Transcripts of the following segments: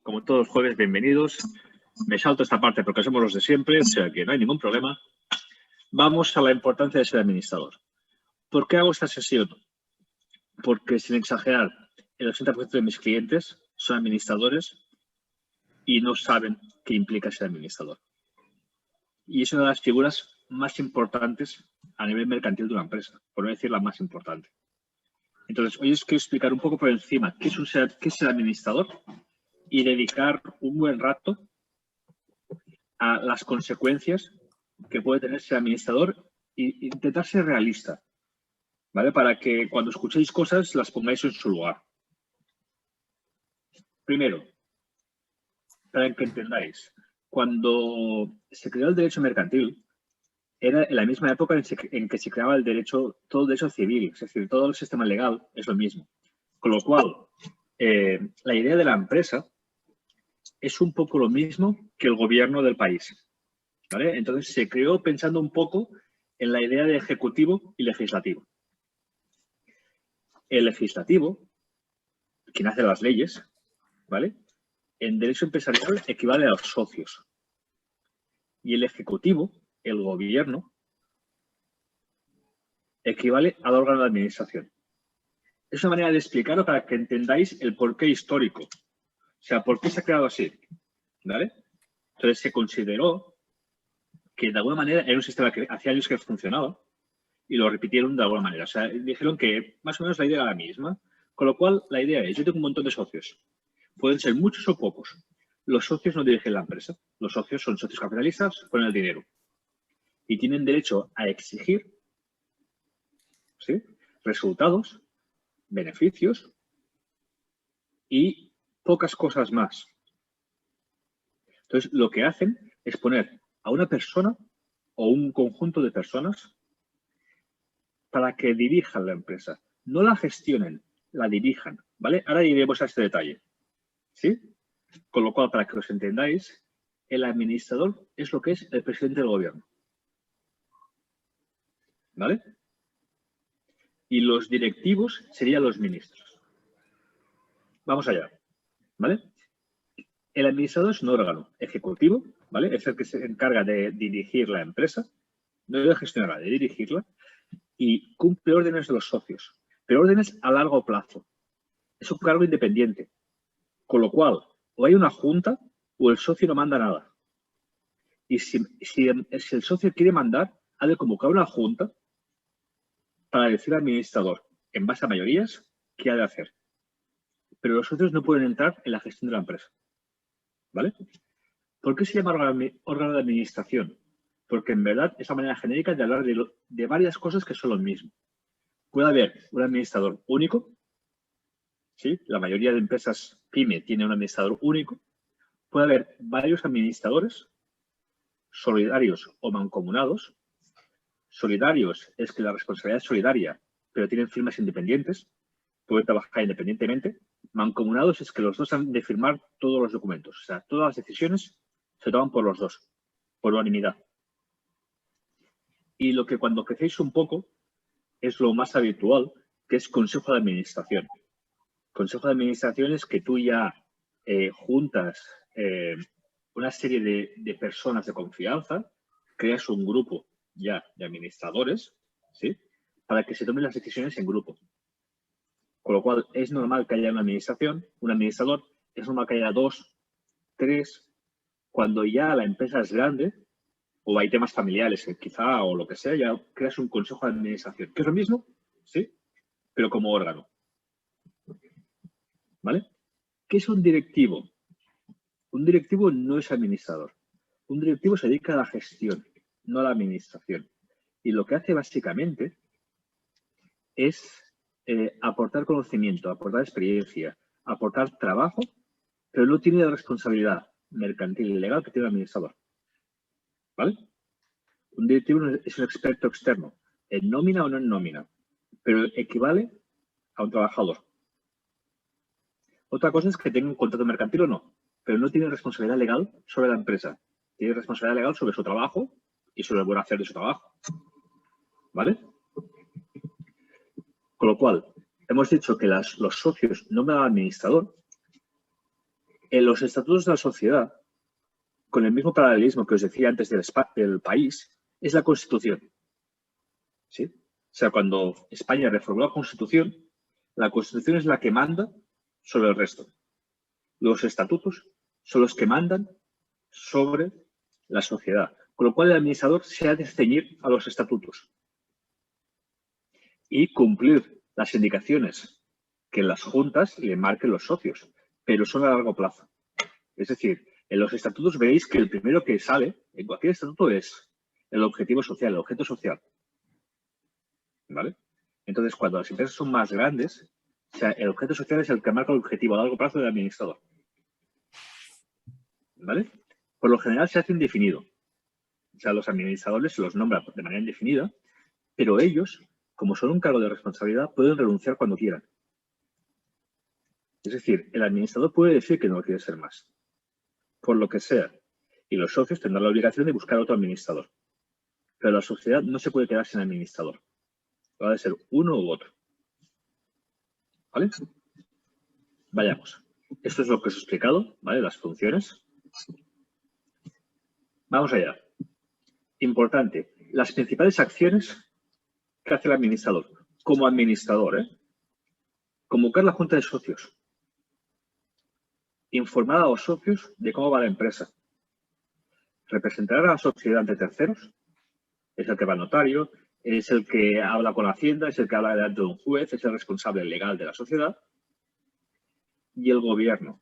Como todos los jueves, bienvenidos. Me salto esta parte porque somos los de siempre, o sea que no hay ningún problema. Vamos a la importancia de ser administrador. ¿Por qué hago esta sesión? Porque, sin exagerar, el 80% de mis clientes son administradores y no saben qué implica ser administrador. Y es una de las figuras más importantes a nivel mercantil de una empresa, por no decir la más importante. Entonces, hoy os quiero explicar un poco por encima qué es ser administrador y dedicar un buen rato a las consecuencias que puede tener ser administrador e intentar ser realista, ¿vale? Para que cuando escuchéis cosas las pongáis en su lugar. Todo para que entendáis, cuando se creó el derecho mercantil, era en la misma época en que se creaba el derecho, todo el derecho civil, es decir, todo el sistema legal es lo mismo. Con lo cual, la idea de la empresa es un poco lo mismo que el gobierno del país, ¿vale? Entonces se creó pensando un poco en la idea de ejecutivo y legislativo. El legislativo, quien hace las leyes, ¿vale? En derecho empresarial equivale a los socios. Y el ejecutivo, el gobierno, equivale al órgano de administración. Es una manera de explicarlo para que entendáis el porqué histórico. O sea, ¿por qué se ha creado así? ¿Vale? Entonces se consideró que de alguna manera era un sistema que hacía años que funcionaba y lo repitieron de alguna manera. O sea, dijeron que más o menos la idea era la misma. Con lo cual, la idea es, yo tengo un montón de socios. Pueden ser muchos o pocos. Los socios no dirigen la empresa. Los socios son socios capitalistas, ponen el dinero. Y tienen derecho a exigir, ¿sí?, resultados, beneficios y pocas cosas más. Entonces, lo que hacen es poner a una persona o un conjunto de personas para que dirijan la empresa. No la gestionen, la dirijan, ¿vale? Ahora iremos a este detalle, ¿sí? Con lo cual, para que os entendáis, el administrador es lo que es el presidente del gobierno, ¿vale? Y los directivos serían los ministros. Vamos allá, ¿vale? El administrador es un órgano ejecutivo, ¿vale? Es el que se encarga de dirigir la empresa, no de gestionarla, de dirigirla, y cumple órdenes de los socios, pero órdenes a largo plazo. Es un cargo independiente, con lo cual o hay una junta o el socio no manda nada. Y si el socio quiere mandar, ha de convocar una junta para decir al administrador, en base a mayorías, qué ha de hacer. Pero los socios no pueden entrar en la gestión de la empresa, ¿vale? ¿Por qué se llama órgano de administración? Porque en verdad es la manera genérica de hablar de varias cosas que son lo mismo. Puede haber un administrador único, ¿sí? La mayoría de empresas PYME tiene un administrador único. Puede haber varios administradores, solidarios o mancomunados. Solidarios es que la responsabilidad es solidaria, pero tienen firmas independientes, pueden trabajar independientemente. Mancomunados es que los dos han de firmar todos los documentos. O sea, todas las decisiones se toman por los dos, por unanimidad. Y lo que cuando crecéis un poco es lo más habitual, que es consejo de administración. Consejo de administración es que tú ya juntas una serie de personas de confianza, creas un grupo ya de administradores, ¿sí?, para que se tomen las decisiones en grupo. Con lo cual, es normal que haya una administración, un administrador, es normal que haya 2, 3. Cuando ya la empresa es grande, o hay temas familiares, quizá, o lo que sea, ya creas un consejo de administración, que es lo mismo, ¿sí?, pero como órgano. ¿Vale? ¿Qué es un directivo? Un directivo no es administrador. Un directivo se dedica a la gestión, no a la administración. Y lo que hace básicamente es aportar conocimiento, aportar experiencia, aportar trabajo, pero no tiene la responsabilidad mercantil y legal que tiene el administrador. ¿Vale? Un directivo es un experto externo, en nómina o no en nómina, pero equivale a un trabajador. Otra cosa es que tenga un contrato mercantil o no, pero no tiene responsabilidad legal sobre la empresa. Tiene responsabilidad legal sobre su trabajo y sobre el buen hacer de su trabajo. ¿Vale? Con lo cual, hemos dicho que los socios nombran al administrador En los estatutos de la sociedad, con el mismo paralelismo que os decía antes del país, es la Constitución. ¿Sí? O sea, cuando España reformó la Constitución es la que manda sobre el resto. Los estatutos son los que mandan sobre la sociedad. Con lo cual, el administrador se ha de ceñir a los estatutos y cumplir las indicaciones que las juntas le marquen los socios, pero son a largo plazo. Es decir, en los estatutos veréis que el primero que sale en cualquier estatuto es el objetivo social, el objeto social. ¿Vale? Entonces, cuando las empresas son más grandes, o sea, el objeto social es el que marca el objetivo a largo plazo del administrador. ¿Vale? Por lo general se hace indefinido. O sea, los administradores se los nombran de manera indefinida, pero ellos, como son un cargo de responsabilidad, pueden renunciar cuando quieran. Es decir, el administrador puede decir que no quiere ser más, por lo que sea, y los socios tendrán la obligación de buscar otro administrador. Pero la sociedad no se puede quedar sin administrador. Va a ser uno u otro. ¿Vale? Vayamos. Esto es lo que os he explicado, ¿vale? Las funciones. Vamos allá. Importante. Las principales acciones que hace el administrador. Como administrador, convocar la junta de socios. Informar a los socios de cómo va la empresa. Representar a la sociedad ante terceros. Es el que va al notario, es el que habla con Hacienda, es el que habla delante de un juez, es el responsable legal de la sociedad. Y el gobierno.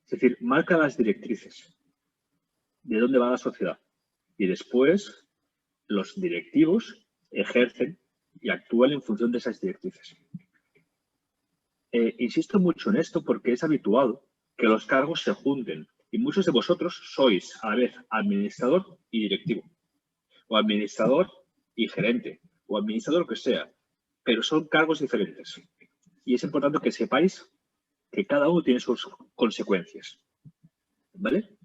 Es decir, marca las directrices de dónde va la sociedad. Y después los directivos ejercen y actúan en función de esas directrices. Insisto mucho en esto porque es habitual que los cargos se junten y muchos de vosotros sois a la vez administrador y directivo, o administrador y gerente, o administrador lo que sea, pero son cargos diferentes. Y es importante que sepáis que cada uno tiene sus consecuencias. ¿Vale?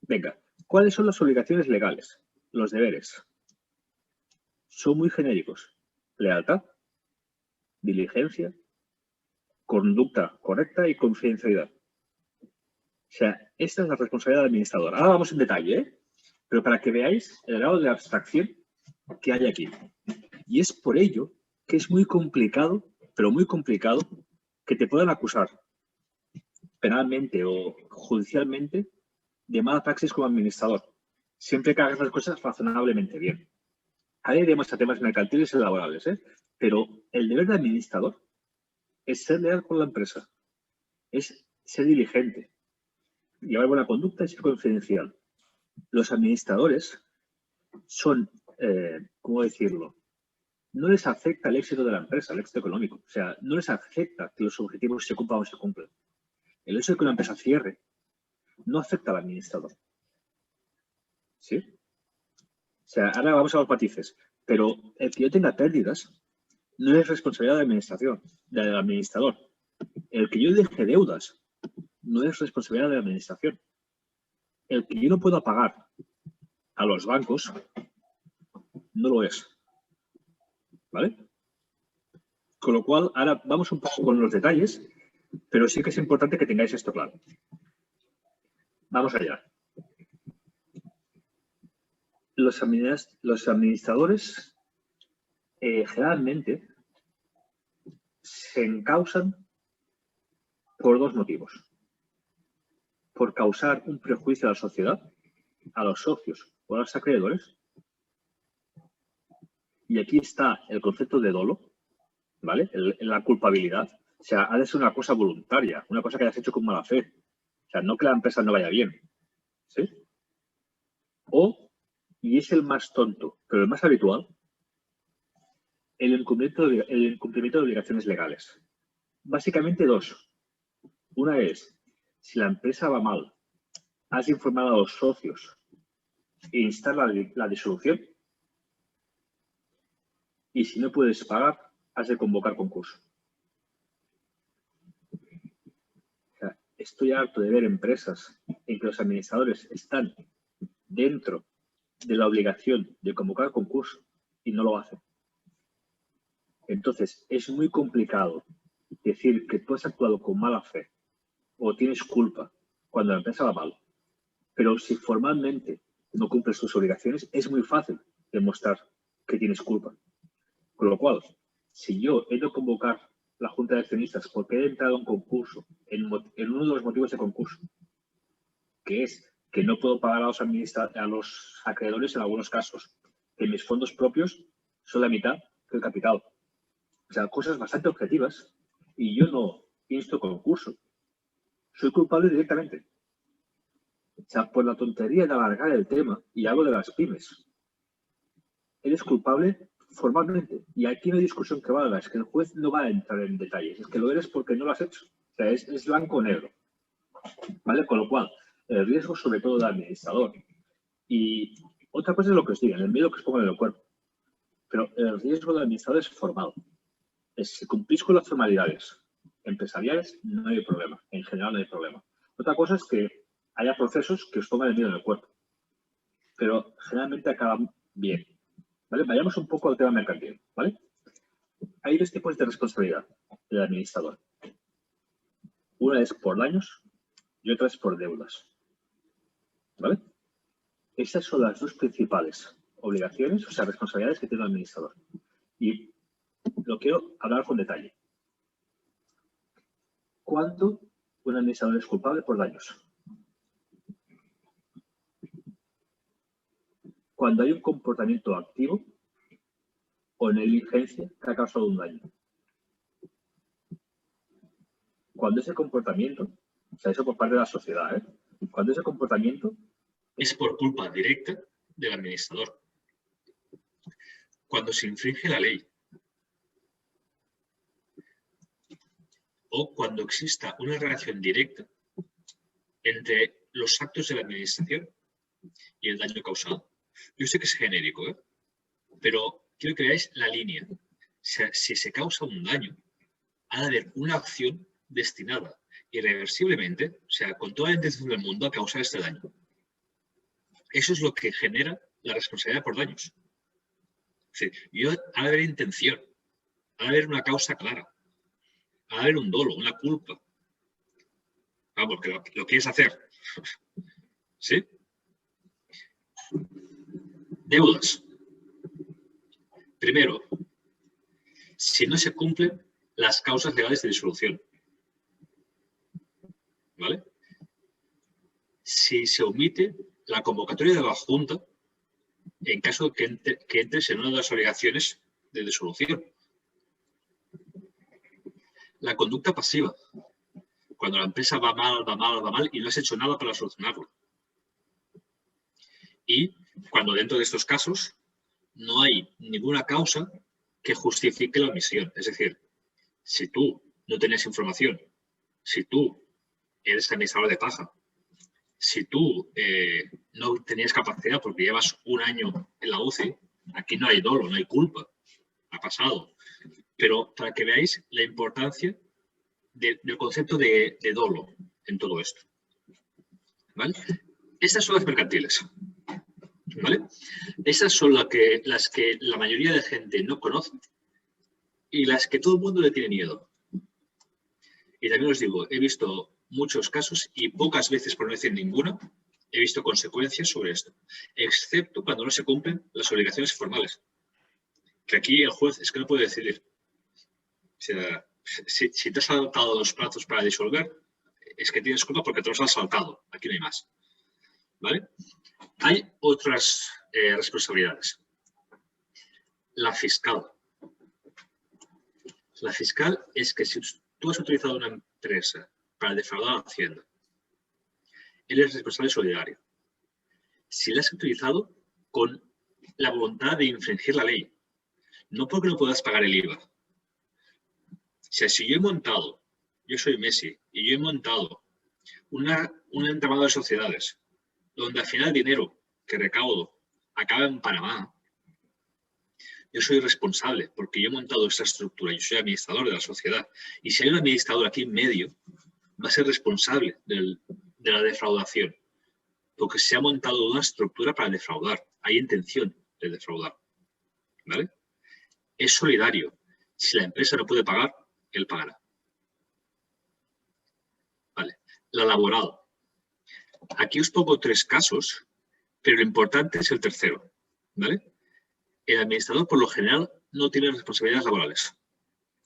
Venga, ¿cuáles son las obligaciones legales? Los deberes. Son muy genéricos. Lealtad, diligencia, conducta correcta y confidencialidad. O sea, esta es la responsabilidad del administrador. Ahora vamos en detalle, pero para que veáis el grado de abstracción que hay aquí. Y es por ello que es muy complicado, pero muy complicado, que te puedan acusar penalmente o judicialmente de mala praxis como administrador, siempre que hagas las cosas razonablemente bien. Ahora iremos a temas mercantiles y laborales, pero el deber de administrador es ser leal con la empresa, es ser diligente, llevar buena conducta y ser confidencial. Los administradores son, ¿cómo decirlo? No les afecta el éxito de la empresa, el éxito económico. O sea, no les afecta que los objetivos se cumplan o se cumplan. El hecho de que una empresa cierre no afecta al administrador. ¿Sí? O sea, ahora vamos a los matices. Pero el que yo tenga pérdidas no es responsabilidad de la administración, del administrador. El que yo deje deudas no es responsabilidad de la administración. El que yo no pueda pagar a los bancos no lo es. ¿Vale? Con lo cual, ahora vamos un poco con los detalles, pero sí que es importante que tengáis esto claro. Vamos allá. Los administradores generalmente se encausan por dos motivos. Por causar un prejuicio a la sociedad, a los socios o a los acreedores. Y aquí está el concepto de dolo, ¿vale? La culpabilidad. O sea, ha de ser una cosa voluntaria, una cosa que hayas hecho con mala fe. O sea, no que la empresa no vaya bien. ¿Sí? O, y es el más tonto, pero el más habitual, el incumplimiento de obligaciones legales. Básicamente dos. Una es, si la empresa va mal, has informado a los socios e instar la disolución. Y si no puedes pagar, has de convocar concurso. O sea, estoy harto de ver empresas en que los administradores están dentro de la obligación de convocar concurso y no lo hacen. Entonces, es muy complicado decir que tú has actuado con mala fe o tienes culpa cuando la empresa va mal. Pero si formalmente no cumples tus obligaciones, es muy fácil demostrar que tienes culpa. Con lo cual, si yo he de convocar la Junta de Accionistas porque he entrado en concurso, en uno de los motivos de concurso, que es que no puedo pagar a los acreedores en algunos casos, que mis fondos propios son la mitad del capital. O sea, cosas bastante objetivas, y yo no insto concurso. Soy culpable directamente. O sea, por la tontería de alargar el tema, y hablo de las pymes. Eres culpable formalmente. Y aquí no hay discusión que valga. Es que el juez no va a entrar en detalles. Es que lo eres porque no lo has hecho. O sea, es blanco o negro. ¿Vale? Con lo cual, el riesgo sobre todo del administrador. Y otra cosa es lo que os digan, el miedo que os pongan en el cuerpo. Pero el riesgo del administrador es formal. Si cumplís con las formalidades empresariales, no hay problema. En general no hay problema. Otra cosa es que haya procesos que os pongan el miedo en el cuerpo. Pero generalmente acaban bien. ¿Vale? Vayamos un poco al tema mercantil. ¿Vale? Hay dos tipos de responsabilidad del administrador. Una es por daños y otra es por deudas. ¿Vale? Esas son las dos principales obligaciones, o sea, responsabilidades que tiene el administrador. Y lo quiero hablar con detalle. ¿Cuánto un administrador es culpable por daños? Cuando hay un comportamiento activo o negligencia que ha causado un daño. Cuando ese comportamiento, o sea, eso por parte de la sociedad, cuando ese comportamiento es por culpa directa del administrador. Cuando se infringe la ley. O cuando exista una relación directa entre los actos de la administración y el daño causado. Yo sé que es genérico, pero quiero que veáis la línea. O sea, si se causa un daño, ha de haber una acción destinada irreversiblemente, o sea, con toda la intención del mundo, a causar este daño. Eso es lo que genera la responsabilidad por daños. Es decir, ha de haber intención, ha de haber una causa clara, ha de haber un dolo, una culpa. Vamos, que lo quieres hacer. ¿Sí? Deudas. Primero, si no se cumplen las causas legales de disolución. ¿Vale? Si se omite la convocatoria de la Junta en caso de que entres en una de las obligaciones de disolución. La conducta pasiva. Cuando la empresa va mal y no has hecho nada para solucionarlo. Y cuando dentro de estos casos no hay ninguna causa que justifique la omisión. Es decir, si tú no tenías información, si tú eres administrador de paja, si tú no tenías capacidad porque llevas un año en la UCI, aquí no hay dolo, no hay culpa, ha pasado. Pero para que veáis la importancia del concepto de dolo en todo esto. ¿Vale? Estas son las mercantiles. ¿Vale? Esas son las que la mayoría de gente no conoce y las que todo el mundo le tiene miedo. Y también os digo, he visto muchos casos y pocas veces, por no decir ninguna, he visto consecuencias sobre esto, excepto cuando no se cumplen las obligaciones formales. Que aquí el juez es que no puede decidir. O sea, si te has saltado los plazos para disolver, es que tienes culpa porque te los has saltado. Aquí no hay más. ¿Vale? Hay otras responsabilidades. La fiscal. La fiscal es que si tú has utilizado una empresa para defraudar a Hacienda, eres responsable solidario. Si la has utilizado con la voluntad de infringir la ley, no porque no puedas pagar el IVA. O sea, si yo he montado, yo soy Messi, y yo he montado un entramado de sociedades donde al final el dinero que recaudo acaba en Panamá, yo soy responsable porque yo he montado esa estructura, yo soy administrador de la sociedad. Y si hay un administrador aquí en medio, va a ser responsable de la defraudación, porque se ha montado una estructura para defraudar. Hay intención de defraudar. ¿Vale? Es solidario. Si la empresa no puede pagar, él pagará. ¿Vale? la laboral. Aquí os pongo 3 casos, pero lo importante es el tercero, ¿vale? El administrador, por lo general, no tiene responsabilidades laborales,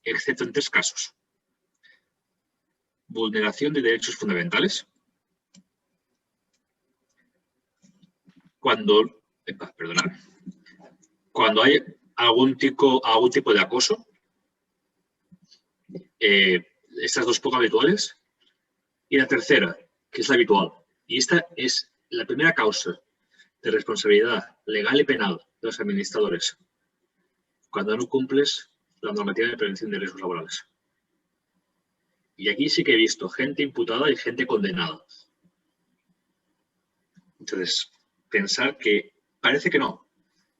excepto en 3 casos. Vulneración de derechos fundamentales. Cuando hay algún tipo de acoso, estas 2 poco habituales. Y la tercera, que es la habitual. Y esta es la primera causa de responsabilidad legal y penal de los administradores cuando no cumples la normativa de prevención de riesgos laborales. Y aquí sí que he visto gente imputada y gente condenada. Entonces, pensar que parece que no,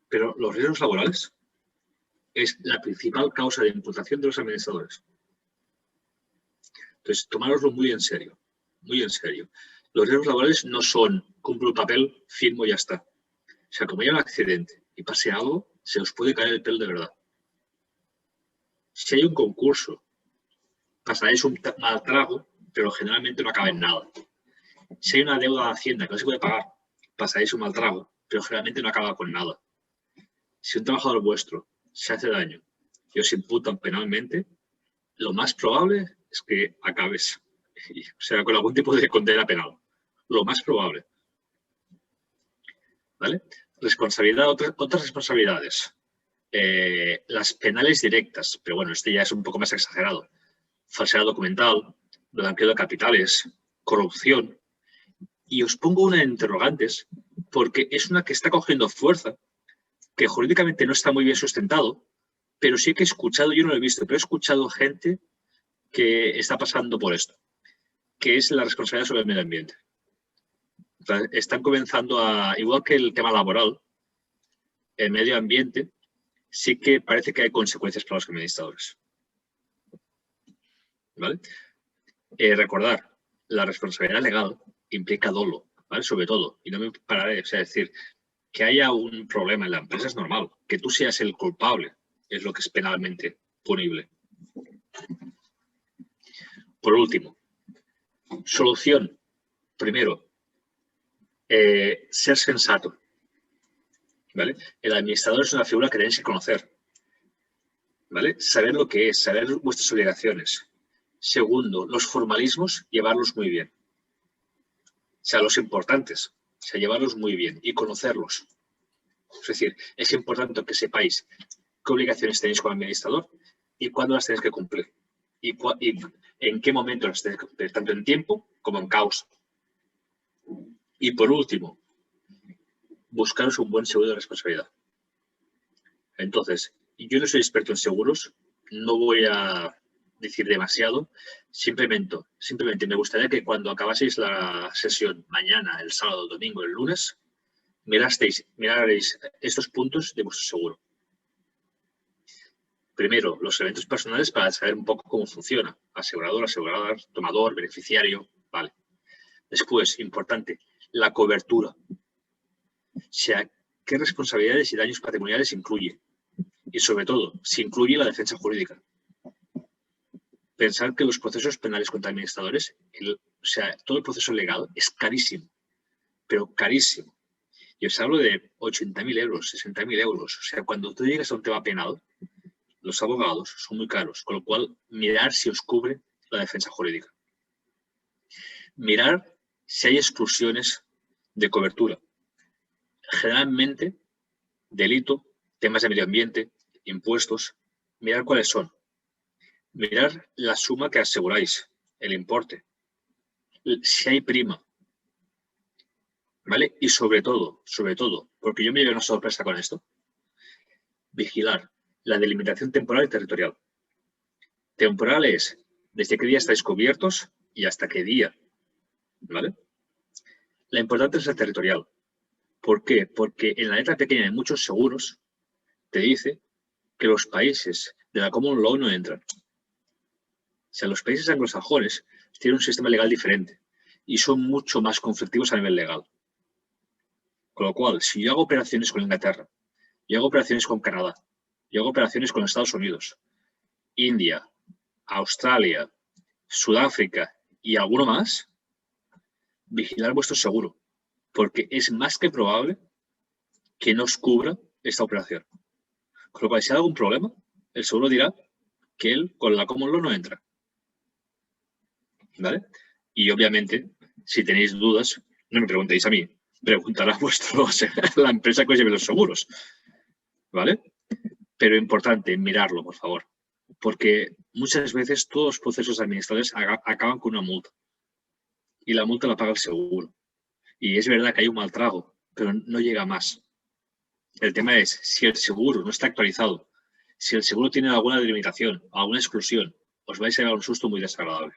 pero los riesgos laborales es la principal causa de imputación de los administradores. Entonces, tomároslo muy en serio, muy en serio. Los riesgos laborales no son cumplo el papel, firmo y ya está. O sea, como haya un accidente y pase algo, se os puede caer el pelo de verdad. Si hay un concurso, pasaréis un mal trago, pero generalmente no acaba en nada. Si hay una deuda de Hacienda que no se puede pagar, pasaréis un mal trago, pero generalmente no acaba con nada. Si un trabajador vuestro se hace daño y os imputan penalmente, lo más probable es que acabes, o sea, con algún tipo de condena penal. Lo más probable. ¿Vale? Responsabilidad, otras responsabilidades. Las penales directas, pero bueno, este ya es un poco más exagerado. Falsedad documental, blanqueo de capitales, corrupción. Y os pongo una de interrogantes porque es una que está cogiendo fuerza, que jurídicamente no está muy bien sustentado, pero sí que he escuchado, yo no lo he visto, pero he escuchado gente que está pasando por esto, que es la responsabilidad sobre el medio ambiente. Están comenzando a, igual que el tema laboral, el medio ambiente, sí que parece que hay consecuencias para los administradores. ¿Vale? Recordar, la responsabilidad legal implica dolo, ¿vale? Sobre todo, y no me pararé, o sea, decir, que haya un problema en la empresa es normal, que tú seas el culpable es lo que es penalmente punible. Por último, solución. Primero, ser sensato. ¿Vale? El administrador es una figura que tenéis que conocer. ¿Vale? Saber lo que es, saber vuestras obligaciones. Segundo, los formalismos, llevarlos muy bien. O sea, los importantes, o sea, llevarlos muy bien y conocerlos. Es decir, es importante que sepáis qué obligaciones tenéis como administrador y cuándo las tenéis que cumplir. Y en qué momento las tenéis que cumplir, tanto en tiempo como en causa. Y por último, buscaros un buen seguro de responsabilidad. Entonces, yo no soy experto en seguros, no voy a decir demasiado, simplemente me gustaría que cuando acabaseis la sesión mañana, el sábado, el domingo, el lunes, miraréis estos puntos de vuestro seguro. Primero, los eventos personales para saber un poco cómo funciona. Asegurador, tomador, beneficiario, vale. Después, importante, la cobertura. O sea, qué responsabilidades y daños patrimoniales incluye. Y sobre todo, si incluye la defensa jurídica. Pensar que los procesos penales contra administradores, o sea, todo el proceso legal es carísimo, pero carísimo. Y os hablo de 80.000 euros, 60.000 euros. O sea, cuando tú llegas a un tema penal, los abogados son muy caros, con lo cual mirar si os cubre la defensa jurídica. Mirar si hay exclusiones de cobertura. Generalmente, delito, temas de medio ambiente, impuestos, mirar cuáles son. Mirar la suma que aseguráis, el importe, si hay prima, ¿vale? Y sobre todo, porque yo me llevé una sorpresa con esto, vigilar la delimitación temporal y territorial. Temporal es desde qué día estáis cubiertos y hasta qué día, ¿vale? La importante es la territorial. ¿Por qué? Porque en la letra pequeña de muchos seguros te dice que los países de la Common Law no entran. O sea, los países anglosajones tienen un sistema legal diferente y son mucho más conflictivos a nivel legal. Con lo cual, si yo hago operaciones con Inglaterra, yo hago operaciones con Canadá, yo hago operaciones con Estados Unidos, India, Australia, Sudáfrica y alguno más, vigilar vuestro seguro, porque es más que probable que no os cubra esta operación. Con lo cual, si hay algún problema, el seguro dirá que él con la common law no entra. ¿Vale? Y obviamente, si tenéis dudas, no me preguntéis a mí, preguntar a la empresa que os lleve los seguros. ¿Vale? Pero importante, mirarlo, por favor. Porque muchas veces todos los procesos administrativos acaban con una multa. Y la multa la paga el seguro. Y es verdad que hay un mal trago, pero no llega más. El tema es, si el seguro no está actualizado, si el seguro tiene alguna delimitación, alguna exclusión, os vais a llevar un susto muy desagradable.